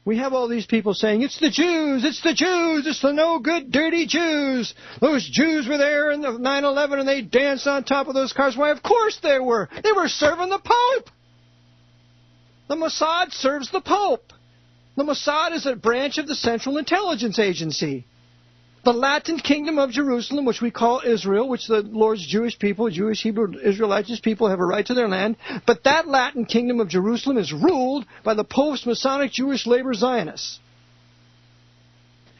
We have all these people saying, it's the Jews, it's the Jews, it's the no good, dirty Jews. Those Jews were there in the 9/11 and they danced on top of those cars. Why, of course they were. They were serving the Pope. The Mossad serves the Pope. The Mossad is a branch of the Central Intelligence Agency. The Latin Kingdom of Jerusalem, which we call Israel, which the Lord's Jewish people, Jewish, Hebrew, Israelitish people have a right to their land. But that Latin Kingdom of Jerusalem is ruled by the post-Masonic Jewish labor Zionists.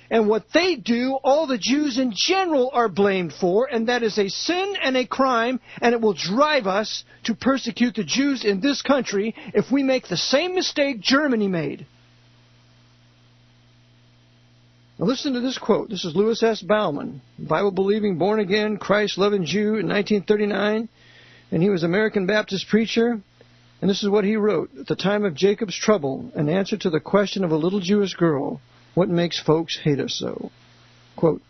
And what they do, all the Jews in general are blamed for, and that is a sin and a crime, and it will drive us to persecute the Jews in this country if we make the same mistake Germany made. Now listen to this quote. This is Louis S. Bauman, Bible-believing, born-again, Christ-loving Jew in 1939, and he was an American Baptist preacher. And this is what he wrote. At the time of Jacob's trouble, an answer to the question of a little Jewish girl, what makes folks hate us so? Quote,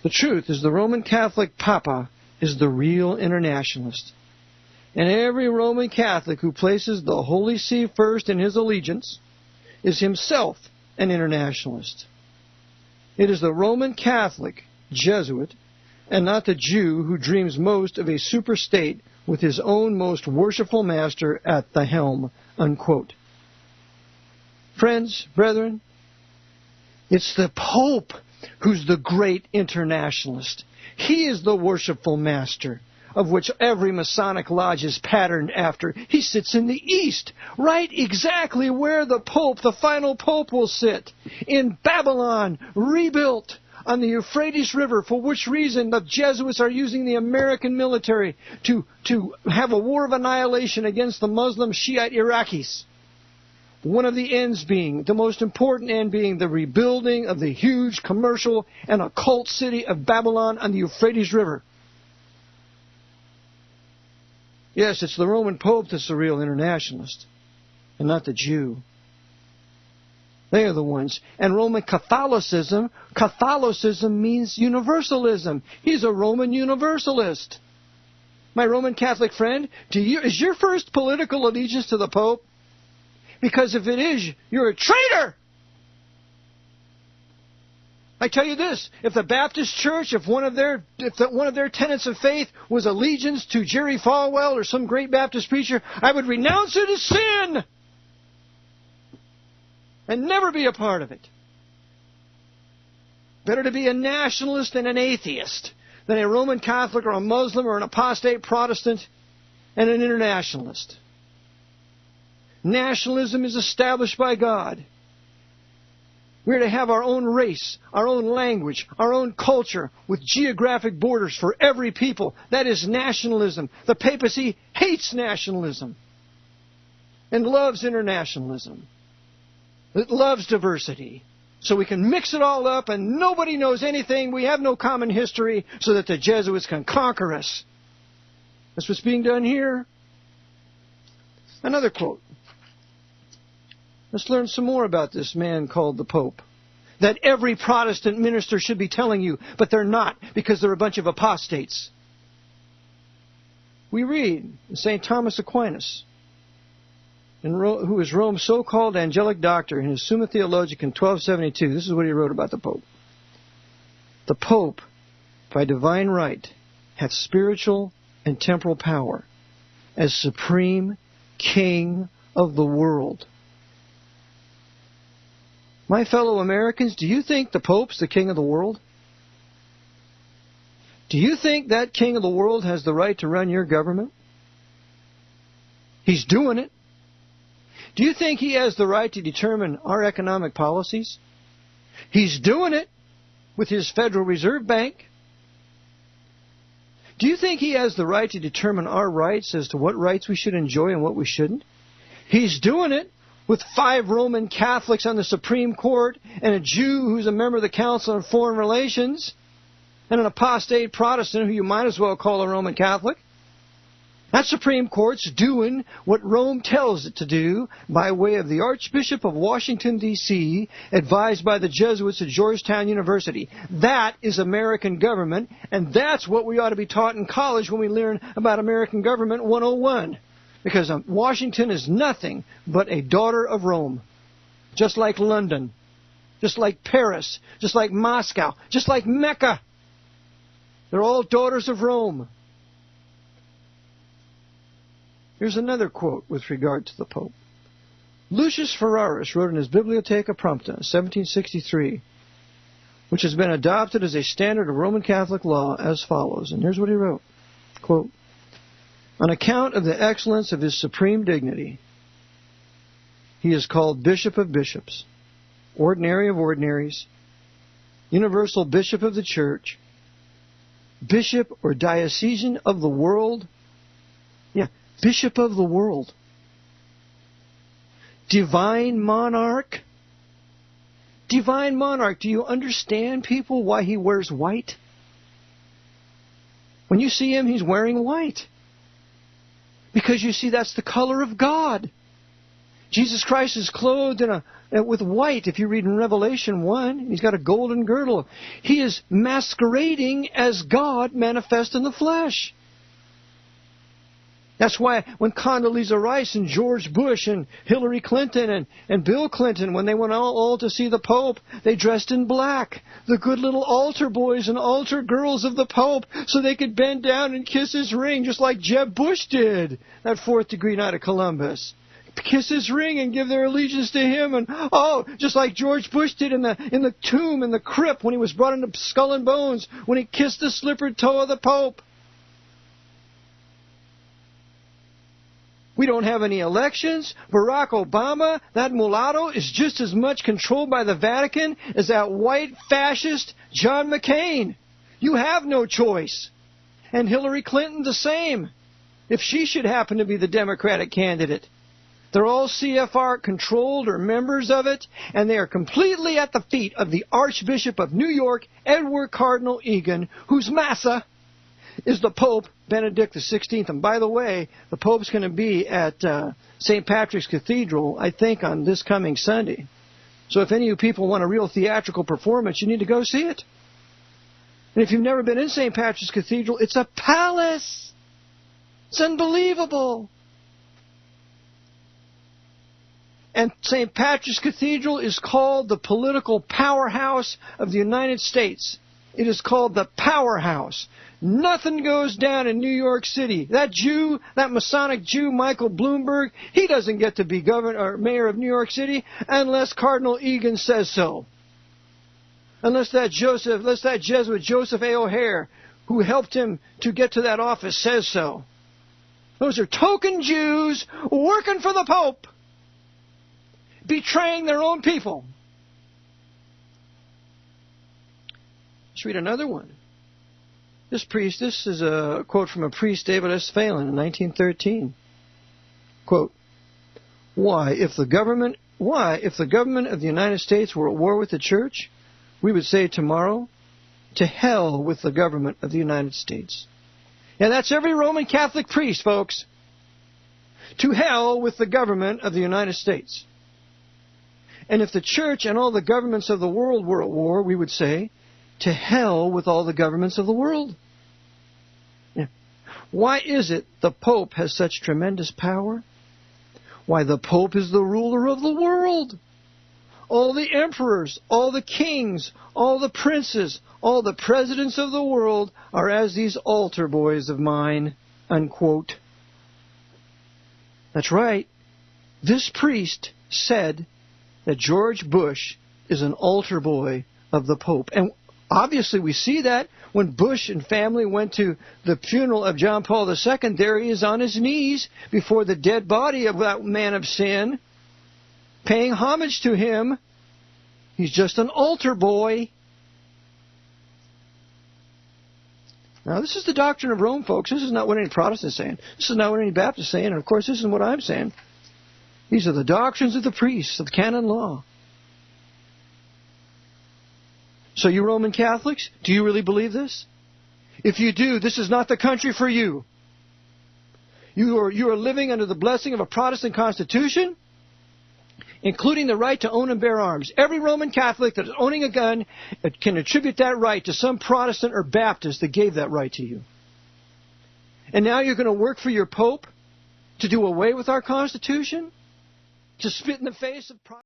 the truth is the Roman Catholic Papa is the real internationalist. And every Roman Catholic who places the Holy See first in his allegiance is himself an internationalist. It is the Roman Catholic Jesuit and not the Jew who dreams most of a super state with his own most worshipful master at the helm. Unquote. Friends, brethren, it's the Pope who's the great internationalist. He is the worshipful master of which every Masonic lodge is patterned after. He sits in the east, right exactly where the Pope, the final Pope, will sit, in Babylon, rebuilt on the Euphrates River, for which reason the Jesuits are using the American military to have a war of annihilation against the Muslim Shiite Iraqis. One of the ends being, the most important end being, the rebuilding of the huge commercial and occult city of Babylon on the Euphrates River. Yes, it's the Roman Pope that's the real internationalist, and not the Jew. They are the ones. And Roman Catholicism means universalism. He's a Roman universalist. My Roman Catholic friend, is your first political allegiance to the Pope? Because if it is, you're a traitor! I tell you this, if the Baptist Church, if one of their tenets of faith was allegiance to Jerry Falwell or some great Baptist preacher, I would renounce it as sin and never be a part of it. Better to be a nationalist and an atheist than a Roman Catholic or a Muslim or an apostate Protestant and an internationalist. Nationalism is established by God. We're to have our own race, our own language, our own culture with geographic borders for every people. That is nationalism. The papacy hates nationalism and loves internationalism. It loves diversity. So we can mix it all up and nobody knows anything. We have no common history so that the Jesuits can conquer us. That's what's being done here. Another quote. Let's learn some more about this man called the Pope. That every Protestant minister should be telling you, but they're not, because they're a bunch of apostates. We read in St. Thomas Aquinas, who was Rome's so-called angelic doctor, in his Summa Theologica in 1272. This is what he wrote about the Pope. The Pope, by divine right, hath spiritual and temporal power as supreme king of the world. My fellow Americans, do you think the Pope's the king of the world? Do you think that king of the world has the right to run your government? He's doing it. Do you think he has the right to determine our economic policies? He's doing it with his Federal Reserve Bank. Do you think he has the right to determine our rights as to what rights we should enjoy and what we shouldn't? He's doing it with 5 Roman Catholics on the Supreme Court and a Jew who's a member of the Council on Foreign Relations and an apostate Protestant who you might as well call a Roman Catholic. That Supreme Court's doing what Rome tells it to do by way of the Archbishop of Washington, D.C., advised by the Jesuits at Georgetown University. That is American government, and that's what we ought to be taught in college when we learn about American Government 101. Because Washington is nothing but a daughter of Rome. just like London, just like Paris, just like Moscow, just like Mecca. They're all daughters of Rome. Here's another quote with regard to the Pope. Lucius Ferraris wrote in his Bibliotheca Prompta, 1763, which has been adopted as a standard of Roman Catholic law, as follows. And here's what he wrote. Quote, on account of the excellence of his supreme dignity, he is called Bishop of Bishops, Ordinary of Ordinaries, Universal Bishop of the Church, Bishop or Diocesan of the world. Yeah, Bishop of the world. Divine Monarch. Divine Monarch. Do you understand, people, why he wears white? When you see him, he's wearing white. Because you see, that's the color of God. Jesus Christ is clothed with white. If you read in Revelation 1, he's got a golden girdle. He is masquerading as God manifest in the flesh. That's why when Condoleezza Rice and George Bush and Hillary Clinton and Bill Clinton, when they went all to see the Pope, they dressed in black. The good little altar boys and altar girls of the Pope, so they could bend down and kiss his ring, just like Jeb Bush did, that 4th degree night of Columbus. Kiss his ring and give their allegiance to him, and just like George Bush did in the tomb, in the crypt, when he was brought into Skull and Bones, when he kissed the slippered toe of the Pope. We don't have any elections. Barack Obama, that mulatto, is just as much controlled by the Vatican as that white fascist John McCain. You have no choice. And Hillary Clinton the same, if she should happen to be the Democratic candidate. They're all CFR controlled or members of it, and they are completely at the feet of the Archbishop of New York, Edward Cardinal Egan, whose massa is the Pope, Benedict XVI. And by the way, the Pope's going to be at St. Patrick's Cathedral, I think, on this coming Sunday. So if any of you people want a real theatrical performance, you need to go see it. And if you've never been in St. Patrick's Cathedral, it's a palace. It's unbelievable. And St. Patrick's Cathedral is called the political powerhouse of the United States. It is called the powerhouse. Nothing goes down in New York City. That Jew, that Masonic Jew, Michael Bloomberg, he doesn't get to be governor or mayor of New York City unless Cardinal Egan says so. Unless that Jesuit Joseph A. O'Hare, who helped him to get to that office, says so. Those are token Jews working for the Pope, betraying their own people. Let's read another one. This is a quote from a priest, David S. Phelan, in 1913. Quote, Why, if the government of the United States were at war with the Church, we would say tomorrow, to hell with the government of the United States. And that's every Roman Catholic priest, folks. To hell with the government of the United States. And if the Church and all the governments of the world were at war, we would say, to hell with all the governments of the world. Yeah. Why is it the Pope has such tremendous power? Why, the Pope is the ruler of the world. All the emperors, all the kings, all the princes, all the presidents of the world are as these altar boys of mine, unquote. That's right. This priest said that George Bush is an altar boy of the Pope. And obviously we see that when Bush and family went to the funeral of John Paul II. There he is on his knees before the dead body of that man of sin, paying homage to him. He's just an altar boy. Now, this is the doctrine of Rome, folks. This is not what any Protestants are saying. This is not what any Baptists are saying. And, of course, this is what I'm saying. These are the doctrines of the priests, of canon law. So you Roman Catholics, do you really believe this? If you do, this is not the country for you. You are living under the blessing of a Protestant constitution, including the right to own and bear arms. Every Roman Catholic that is owning a gun can attribute that right to some Protestant or Baptist that gave that right to you. And now you're going to work for your Pope to do away with our Constitution? To spit in the face of Protestant